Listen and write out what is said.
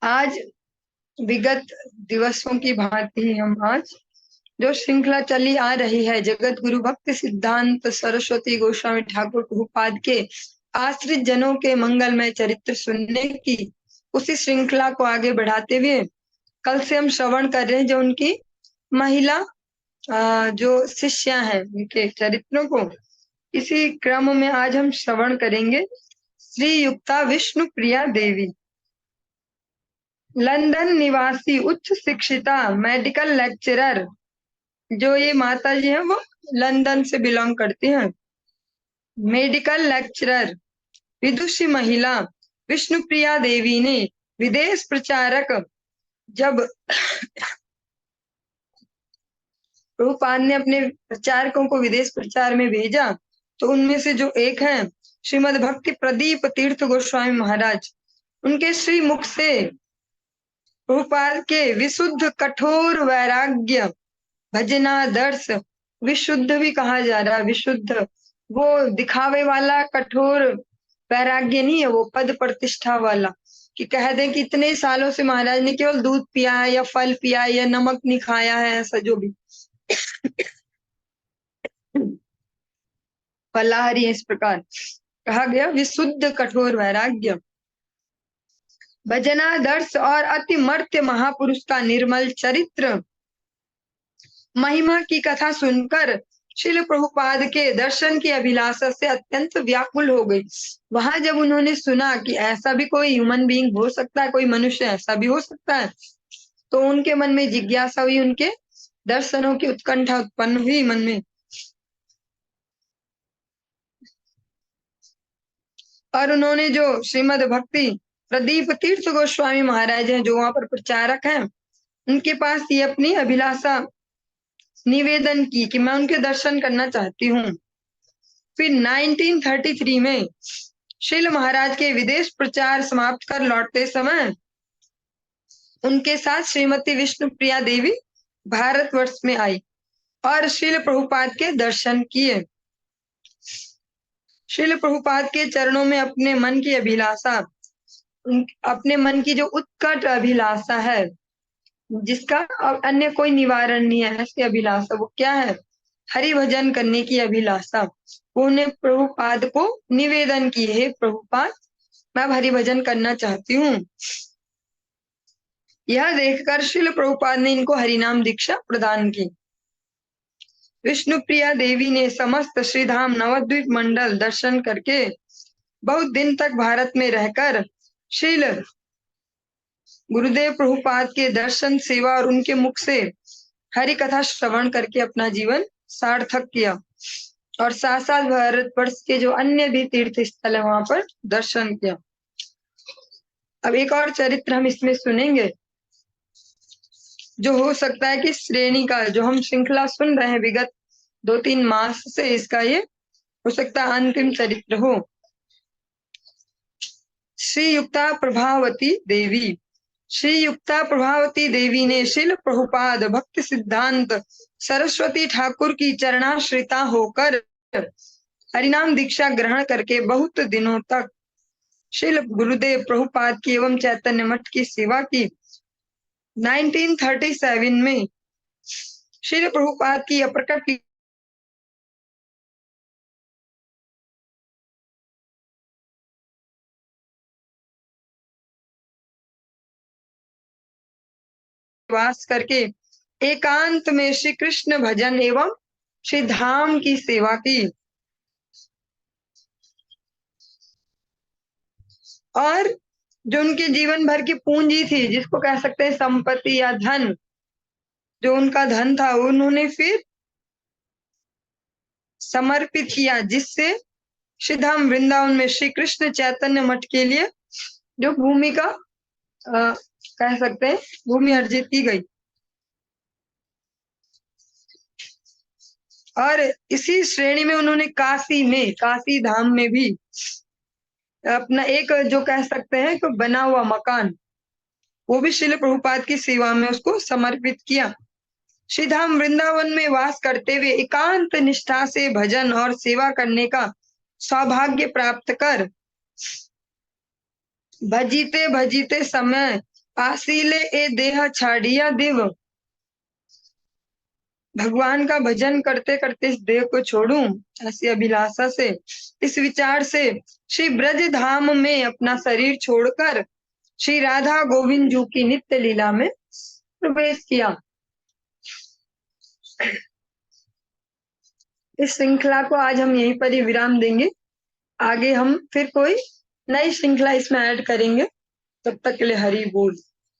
आज विगत दिवसों की भांति हम आज जो श्रृंखला चली आ रही है जगत गुरु भक्ति सिद्धांत सरस्वती गोस्वामी ठाकुर प्रभुपाद के आश्रित जनों के मंगलमय चरित्र सुनने की उसी श्रृंखला को आगे बढ़ाते हुए कल से हम श्रवण कर रहे हैं जो उनकी महिला जो शिष्या हैं उनके चरित्रों को। इसी क्रम में आज हम श्रवण करेंगे श्री युक्ता विष्णु प्रिया देवी, लंदन निवासी उच्च शिक्षिता मेडिकल लेक्चरर। जो ये माता जी हैं वो लंदन से बिलोंग करती हैं। मेडिकल लेक्चरर विदुषी महिला विष्णुप्रिया देवी ने विदेश प्रचारक जब प्रभुपाद ने अपने प्रचारकों को विदेश प्रचार में भेजा तो उनमें से जो एक है श्रीमद भक्ति प्रदीप तीर्थ गोस्वामी महाराज, उनके श्री मुख से प्रभुपाद के विशुद्ध कठोर वैराग्य भजनादर्श, विशुद्ध भी कहा जा रहा है, विशुद्ध वो दिखावे वाला कठोर वैराग्य नहीं है, वो पद प्रतिष्ठा वाला कि कह दें कि इतने सालों से महाराज ने केवल दूध पिया है या फल पिया है या नमक नहीं खाया है, ऐसा जो भी फलाहारी इस प्रकार कहा गया। विशुद्ध कठोर वैराग्य भजनादर्श और अति मर्त्य महापुरुष का निर्मल चरित्र महिमा की कथा सुनकर श्रील प्रभुपाद के दर्शन की अभिलाषा से अत्यंत व्याकुल हो गई। वहां जब उन्होंने सुना कि ऐसा भी कोई ह्यूमन बीइंग हो सकता है, कोई मनुष्य ऐसा भी हो सकता है, तो उनके मन में जिज्ञासा हुई, उनके दर्शनों की उत्कंठा उत्पन्न हुई मन में। और उन्होंने जो श्रीमद भक्ति प्रदीप तीर्थ गोस्वामी महाराज हैं जो वहां पर प्रचारक हैं, उनके पास ये अपनी अभिलाषा निवेदन की कि मैं उनके दर्शन करना चाहती हूँ। फिर 1933 में श्रील महाराज के विदेश प्रचार समाप्त कर लौटते समय उनके साथ श्रीमती विष्णु प्रिया देवी भारतवर्ष में आई और श्रील प्रभुपाद के दर्शन किए। श्रील प्रभुपाद के चरणों में अपने मन की अभिलाषा, अपने मन की जो उत्कट अभिलाषा है जिसका अन्य कोई निवारण नहीं है, ऐसी अभिलाषा वो क्या है, हरि भजन करने की अभिलाषा। वो उन्हें प्रभुपाद को निवेदन की, है प्रभुपाद मैं हरि भजन करना चाहती हूँ। यह देखकर श्रील प्रभुपाद ने इनको हरिनाम दीक्षा प्रदान की। विष्णुप्रिया देवी ने समस्त श्रीधाम नवद्वीप मंडल दर्शन करके बहुत दिन तक भारत में रहकर श्रील गुरुदेव प्रभुपाद के दर्शन सेवा और उनके मुख से हरि कथा श्रवण करके अपना जीवन सार्थक किया और साथ साथ भारतवर्ष के जो अन्य भी तीर्थ स्थल है वहां पर दर्शन किया। अब एक और चरित्र हम इसमें सुनेंगे जो हो सकता है कि श्रेणी का जो हम श्रृंखला सुन रहे हैं विगत 2-3 मास से, इसका ये हो सकता है अंतिम चरित्र हो। श्री युक्ता प्रभावती देवी। श्री युक्ता प्रभावती देवी ने श्रील प्रभुपाद भक्ति सिद्धांत सरस्वती ठाकुर की चरणाश्रिता होकर हरिनाम दीक्षा ग्रहण करके बहुत दिनों तक श्रील गुरुदेव प्रभुपाद की एवं चैतन्य मठ की सेवा की। 1937 में श्रील प्रभुपाद की अप्रकट वास करके एकांत में श्री कृष्ण भजन एवं श्री धाम की सेवा की और जो उनके जीवन भर की पूंजी थी, जिसको कह सकते हैं संपत्ति या धन, जो उनका धन था उन्होंने फिर समर्पित किया, जिससे श्री धाम वृंदावन में श्री कृष्ण चैतन्य मठ के लिए जो भूमि का कह सकते हैं भूमि अर्जित की गई। और इसी श्रेणी में उन्होंने काशी धाम में भी अपना एक जो कह सकते हैं तो बना हुआ मकान, वो भी श्रील प्रभुपाद की सेवा में उसको समर्पित किया। श्री धाम वृंदावन में वास करते हुए एकांत निष्ठा से भजन और सेवा करने का सौभाग्य प्राप्त कर भजीते भजीते समय आसीले ए देह छाड़िया दिव, भगवान का भजन करते करते इस देह को छोड़ूं, ऐसी अभिलाषा से, इस विचार से श्री ब्रज धाम में अपना शरीर छोड़कर श्री राधा गोविंद जी की नित्य लीला में प्रवेश किया। इस श्रृंखला को आज हम यहीं पर ही विराम देंगे। आगे हम फिर कोई नई श्रृंखला इसमें ऐड करेंगे। तब तक के लिए हरि बोल।